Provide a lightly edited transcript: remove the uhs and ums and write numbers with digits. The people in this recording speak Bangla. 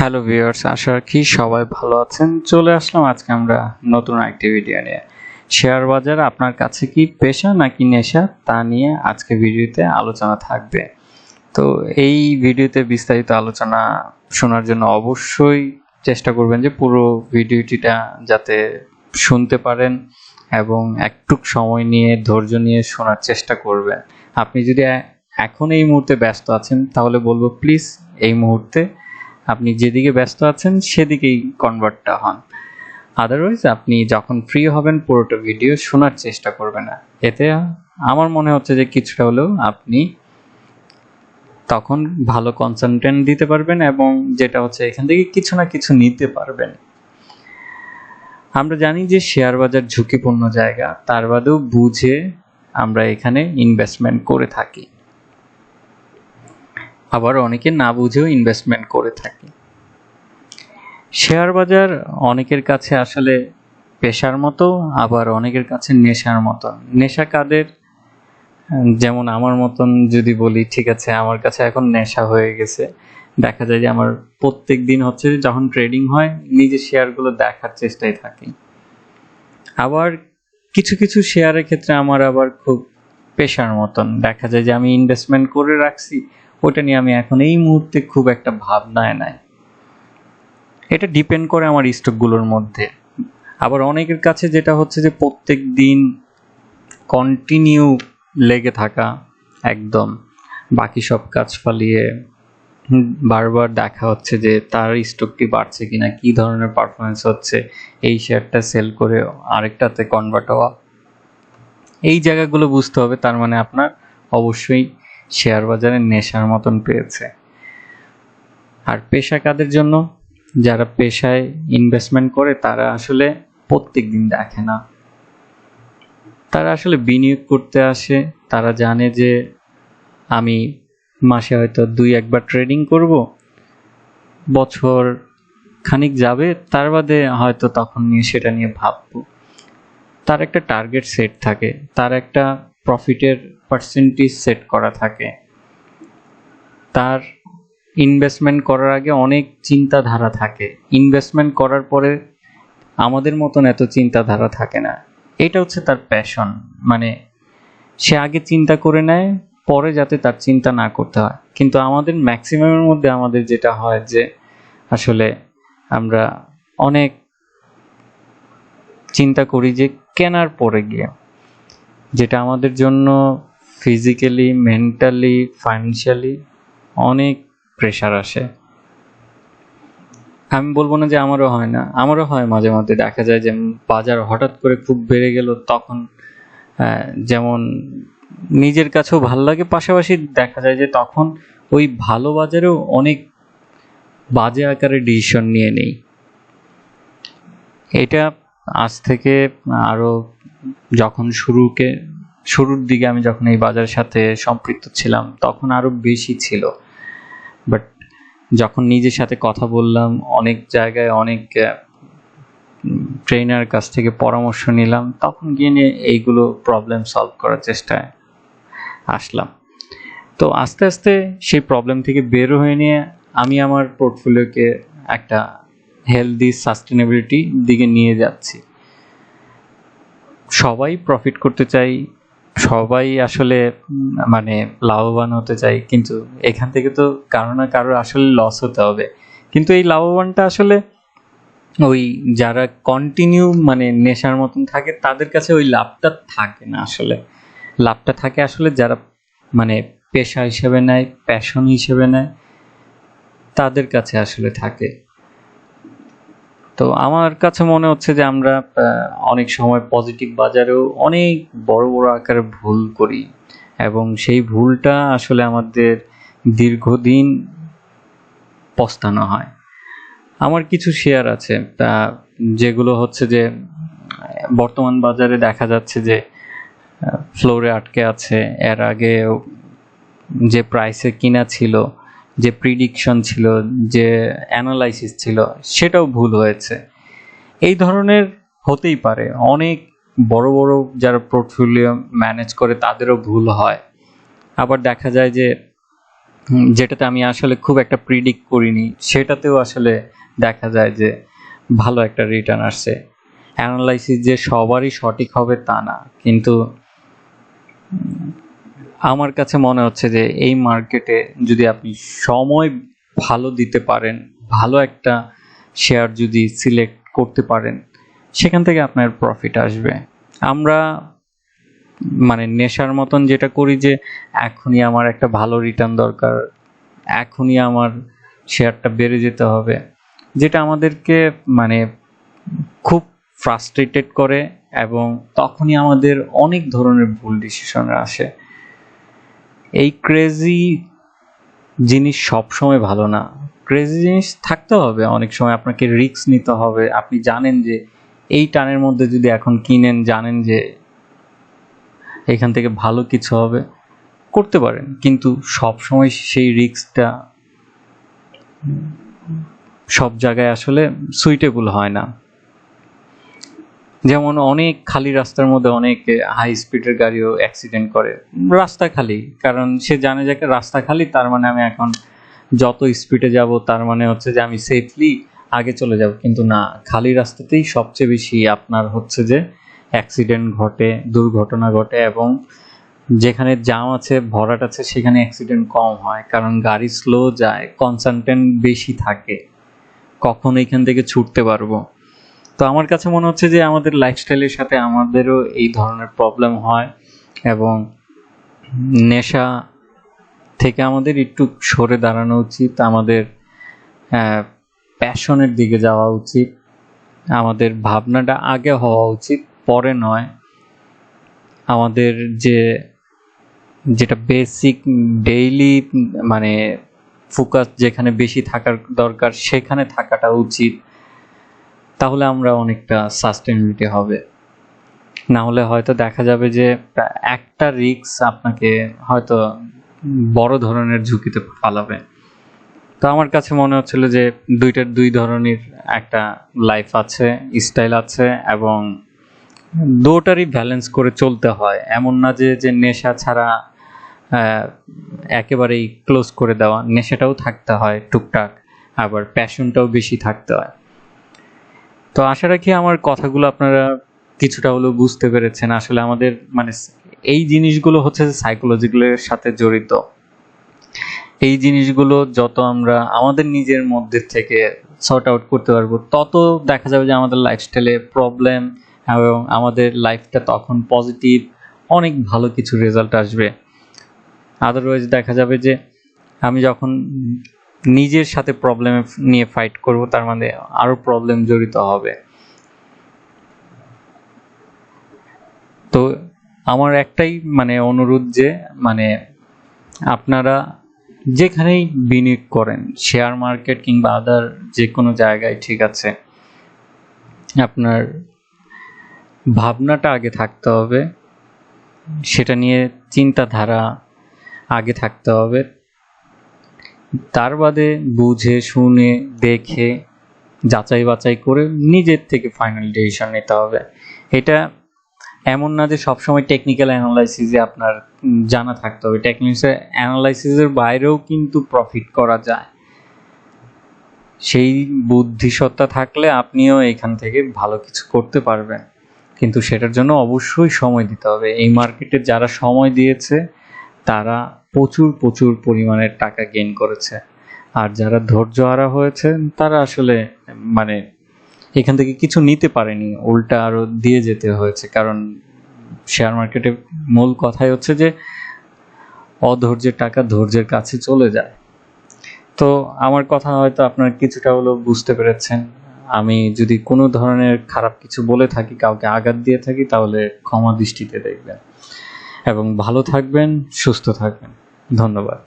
হ্যালো ভিউয়ার্স, আশা রাখি সবাই ভালো আছেন। চলে আসলাম আজকে আমরা নতুন একটি ভিডিও নিয়ে। শেয়ার বাজার আপনার কাছে কি পেশা নাকি নেশা, তা নিয়ে আজকে ভিডিওতে আলোচনা থাকবে। তো এই ভিডিওতে বিস্তারিত আলোচনা শোনার জন্য অবশ্যই চেষ্টা করবেন যে পুরো ভিডিওটিটা যাতে শুনতে পারেন এবং একটু সময় নিয়ে ধৈর্য নিয়ে শোনার চেষ্টা করবেন। আপনি যদি এখন এই মুহূর্তে ব্যস্ত আছেন তাহলে বলবো প্লিজ এই মুহূর্তে আপনি যেদিকে ব্যস্ত আছেন সেদিকেই কনভার্টটা হন। আদারওয়াইজ আপনি যখন ফ্রি হবেন পুরোটা ভিডিও শোনার চেষ্টা করবেন না। এতে আমার মনে হচ্ছে যে কিছুটা হলেও আপনি তখন ভালো কনসেন্ট্রেট দিতে পারবেন এবং যেটা হচ্ছে এখান থেকে কিছু না কিছু নিতে পারবেন। আমরা জানি যে শেয়ার বাজার ঝুঁকিপূর্ণ জায়গা, তার বাদেও বুঝে আমরা এখানে ইনভেস্টমেন্ট করে থাকি, আবার অনেকে না বুঝেও ইনভেস্টমেন্ট করে থাকি। শেয়ার বাজার অনেকের কাছে আসলে পেশার মতো, আবার অনেকের কাছে নেশার মতো। নেশা কাদের? যেমন আমার মতন যদি বলি, ঠিক আছে, আমার কাছে এখন নেশা হয়ে গেছে। দেখা যায় যে আমার প্রত্যেক দিন হচ্ছে যখন ট্রেডিং হয় নিজের শেয়ারগুলো দেখার চেষ্টায় থাকি। আবার কিছু কিছু শেয়ারের ক্ষেত্রে আমার আবার খুব পেশার মতন দেখা যায় যে আমি ইনভেস্টমেন্ট করে রাখছি, ওটা নিয়ে আমি এখন এই মুহূর্তে খুব একটা ভাবনায় নাই। এটা ডিপেন্ড করে আমার স্টকগুলোর মধ্যে। আবার অনেকের কাছে যেটা হচ্ছে যে প্রত্যেক দিন কন্টিনিউ লেগে থাকা, একদম বাকি সব কাজ ফালিয়ে বারবার দেখা হচ্ছে যে তার স্টকটি বাড়ছে কিনা, কি ধরনের পারফরমেন্স হচ্ছে, এই শেয়ারটা সেল করে আরেকটাতে কনভার্ট হওয়া। এই জায়গাগুলো বুঝতে হবে। তার মানে আপনার অবশ্যই শেয়ার বাজারে নেশার মতন পেয়েছে। আর পেশা কাদের জন্য? যারা পেশায় ইনভেস্টমেন্ট করে তারা আসলে প্রত্যেক দিন দেখে না, তারা আসলে বিনিয়োগ করতে আসে। তারা জানে যে আমি মাসে হয়তো 2-1 বার ট্রেডিং করব, বছর খানিক যাবে, তার বাদে হয়তো তখন নিয়ে সেটা নিয়ে ভাববো। তার একটা টার্গেট সেট থাকে, তার একটা প্রফিটের পার্সেন্টেজ সেট করা থাকে। তার ইনভেস্টমেন্ট করার আগে অনেক চিন্তাধারা থাকে, ইনভেস্টমেন্ট করার পরে আমাদের মতন এত চিন্তাধারা থাকে না। এটা হচ্ছে তার প্যাশন। মানে সে আগে চিন্তা করে নেয়, পরে যাতে তার চিন্তা না করতে হয়। কিন্তু আমাদের ম্যাক্সিমামের মধ্যে আমাদের যেটা হয় যে আসলে আমরা অনেক চিন্তা করি যে কেনার পরে গিয়ে, যেটা আমাদের জন্য ফিজিক্যালি, মেন্টালি, ফাইন্যান্সিয়ালি অনেক প্রেশার আসে। আমি বলবো না যে আমারও হয় না, আমারও হয়। মাঝে মধ্যে দেখা যায় যে বাজার হঠাৎ করে খুব বেড়ে গেল, তখন যেমন নিজের কাছেও ভালো লাগে, পাশাপাশি দেখা যায় যে তখন ওই ভালো বাজারেও অনেক বাজে আকারে ডিসিশন নিয়ে নেই। এটা আজ থেকে আরো যখন শুরুর দিকে আমি যখন এই বাজারের সাথে সম্পৃক্ত ছিলাম তখন আরো বেশি ছিল। বাট যখন নিজের সাথে কথা বললাম, অনেক জায়গায় অনেক ট্রেনার কাছ থেকে পরামর্শ নিলাম, তখন গিয়ে এইগুলো প্রবলেম সলভ করার চেষ্টায় আসলাম। তো আস্তে আস্তে সেই প্রবলেম থেকে বের হয়ে নিয়ে আমি আমার পোর্টফোলিওকে একটা হেলদি সাস্টেনেবিলিটি দিকে নিয়ে যাচ্ছি। সবাই প্রফিট করতে চাই, সবাই আসলে মানে লাভবান হতে চাই, কিন্তু এখান থেকে তো কারো না কারো আসলে লস হতে হবে। কিন্তু এই লাভবানটা আসলে ওই যারা কন্টিনিউ মানে নেশার মতন থাকে তাদের কাছে ওই লাভটা থাকে না। আসলে লাভটা থাকে আসলে যারা মানে পেশা হিসেবে নেয়, প্যাশন হিসেবে নেয়, তাদের কাছে আসলে থাকে। তো আমার কাছে মনে হচ্ছে যে আমরা অনেক সময় পজিটিভ বাজারেও অনেক বড় বড় আকারে ভুল করি এবং সেই ভুলটা আসলে আমাদের দীর্ঘদিন পস্তানো হয়। আমার কিছু শেয়ার আছে তা যেগুলো হচ্ছে যে বর্তমান বাজারে দেখা যাচ্ছে যে ফ্লোরে আটকে আছে। এর আগে যে প্রাইসে কিনা ছিল, যে প্রিডিকশন ছিল, যে অ্যানালাইসিস ছিল, সেটাও ভুল হয়েছে। এই ধরনের হতেই পারে। অনেক বড় বড় যারা পোর্টফোলিও ম্যানেজ করে তাদেরও ভুল হয়। আবার দেখা যায় যে যেটাতে আমি আসলে খুব একটা প্রিডিক্ট করিনি, সেটাতেও আসলে দেখা যায় যে ভালো একটা রিটার্ন আসছে। অ্যানালাইসিস যে সবারই সঠিক হবে তা না, কিন্তু আমার কাছে মনে হচ্ছে যে এই মার্কেটে যদি আপনি সময় ভালো দিতে পারেন, ভালো একটা শেয়ার যদি সিলেক্ট করতে পারেন, সেখান থেকে আপনার প্রফিট আসবে। আমরা মানে নেশার মতন যেটা করি যে এখনই আমার একটা ভালো রিটার্ন দরকার, এখনই আমার শেয়ারটা বেড়ে যেতে হবে, যেটা আমাদেরকে মানে খুব ফ্রাস্ট্রেটেড করে এবং তখনই আমাদের অনেক ধরনের ভুল ডিসিশন আসে। এই ক্রেজি জিনিস সবসময় ভালো না। ক্রেজি জিনিস থাকতে হবে, অনেক সময় আপনাকে রিস্ক নিতে হবে। আপনি জানেন যে এই টানের মধ্যে যদি এখন কিনেন, জানেন যে এখান থেকে ভালো কিছু হবে, করতে পারেন, কিন্তু সবসময় সেই রিস্কটা সব জায়গায় আসলে সুইটেবল হয় না। যেমন অনেক খালি রাস্তার মধ্যে অনেক হাই স্পিডের গাড়িও অ্যাক্সিডেন্ট করে, রাস্তা খালি, কারণ সে জানে যে রাস্তা খালি, তার মানে আমি এখন যত স্পিডে যাব তার মানে হচ্ছে যে আমি সেফলি আগে চলে যাব। কিন্তু না, খালি রাস্তাতেই সবচেয়ে বেশি আপনার হচ্ছে যে অ্যাক্সিডেন্ট ঘটে, দুর্ঘটনা ঘটে, এবং যেখানে জাম আছে, ভরাট আছে, সেখানে অ্যাক্সিডেন্ট কম হয়, কারণ গাড়ি স্লো যায়, কনসানট্রেন্ট বেশি থাকে কখন এখান থেকে ছুটতে পারবো। তো আমার কাছে মনে হচ্ছে যে আমাদের লাইফস্টাইলের সাথে আমাদেরও এই ধরনের প্রবলেম হয়, এবং নেশা থেকে আমাদের একটু সরে দাঁড়ানো উচিত, আমাদের প্যাশনের দিকে যাওয়া উচিত, আমাদের ভাবনাটা আগে হওয়া উচিত, পরে নয়। আমাদের যেটা বেসিক ডেইলি মানে ফোকাস যেখানে বেশি থাকার দরকার সেখানে থাকাটা উচিত, তাহলে আমরা অনেকটা সাস্টেনেবিলিটি হবে। না হলে হয়তো দেখা যাবে যে একটা রিস্ক আপনাকে হয়তো বড় ধরনের ঝুঁকিতে ফালাবে। তো আমার কাছে মনে হচ্ছিল যে দুই ধরনের একটা লাইফ আছে, স্টাইল আছে, এবং দুটারই ব্যালেন্স করে চলতে হয়। এমন না যে নেশা ছাড়া একেবারেই ক্লোজ করে দেওয়া, নেশাটাও থাকতে হয় টুকটাক, আবার প্যাশনটাও বেশি থাকতে হয়। তো আশা রাখি আমার কথাগুলো আপনারা কিছুটা হলেও বুঝতে পেরেছেন। আসলে আমাদের মানে এই জিনিসগুলো হচ্ছে সাইকোলজিক্যালের সাথে জড়িত। এই জিনিসগুলো যত আমরা আমাদের নিজের মধ্যে থেকে সর্ট আউট করতে পারবো, তত দেখা যাবে যে আমাদের লাইফস্টাইলে প্রবলেম এবং আমাদের লাইফটা তখন পজিটিভ, অনেক ভালো কিছু রেজাল্ট আসবে। আদারওয়াইজ দেখা যাবে যে আমি যখন নিজের সাথে প্রবলেম নিয়ে ফাইট করব, তার মানে আরো প্রবলেম জড়িত হবে। তো আমার একটাই মানে অনুরোধ যে মানে আপনারা যেখানেই বিনিয়োগ করেন, শেয়ার মার্কেট কিংবা আদার যে কোনো জায়গায়, ঠিক আছে, আপনার ভাবনাটা আগে থাকতে হবে, সেটা নিয়ে চিন্তাধারা আগে থাকতে হবে, তার বাদে বুঝে শুনে দেখে যাচাই বাছাই করে নিজের থেকে ফাইনাল ডিসিশন নিতে হবে। এটা এমন না যে সবসময় টেকনিক্যাল অ্যানালাইসিসে আপনার জানা থাকতে হবে, টেকনিক্যাল অ্যানালাইসিসের বাইরেও কিন্তু প্রফিট করা যায়। সেই বুদ্ধিসত্তা থাকলে আপনিও এখান থেকে ভালো কিছু করতে পারবেন, কিন্তু সেটার জন্য অবশ্যই সময় দিতে হবে। এই মার্কেটে যারা সময় দিয়েছে তারা প্রচুর প্রচুর পরিমাণের টাকা গেইন করেছে, আর যারা ধৈর্যহারা হয়েছে তারা আসলে মানে এখান থেকে কিছু নিতে পারেনি, উল্টা আরো দিয়ে যেতে হয়েছে। কারণ শেয়ার মার্কেটে মূল কথাই হচ্ছে যে অধৈর্যের টাকা ধৈর্যের কাছে চলে যায়। তো আমার কথা হয়তো আপনারা কিছুটা হলেও বুঝতে পেরেছেন। আমি যদি কোনো ধরনের খারাপ কিছু বলে থাকি, কাউকে আঘাত দিয়ে থাকি, তাহলে ক্ষমা দৃষ্টিতে দেখবেন, এবং ভালো থাকবেন, সুস্থ থাকবেন। ধন্যবাদ।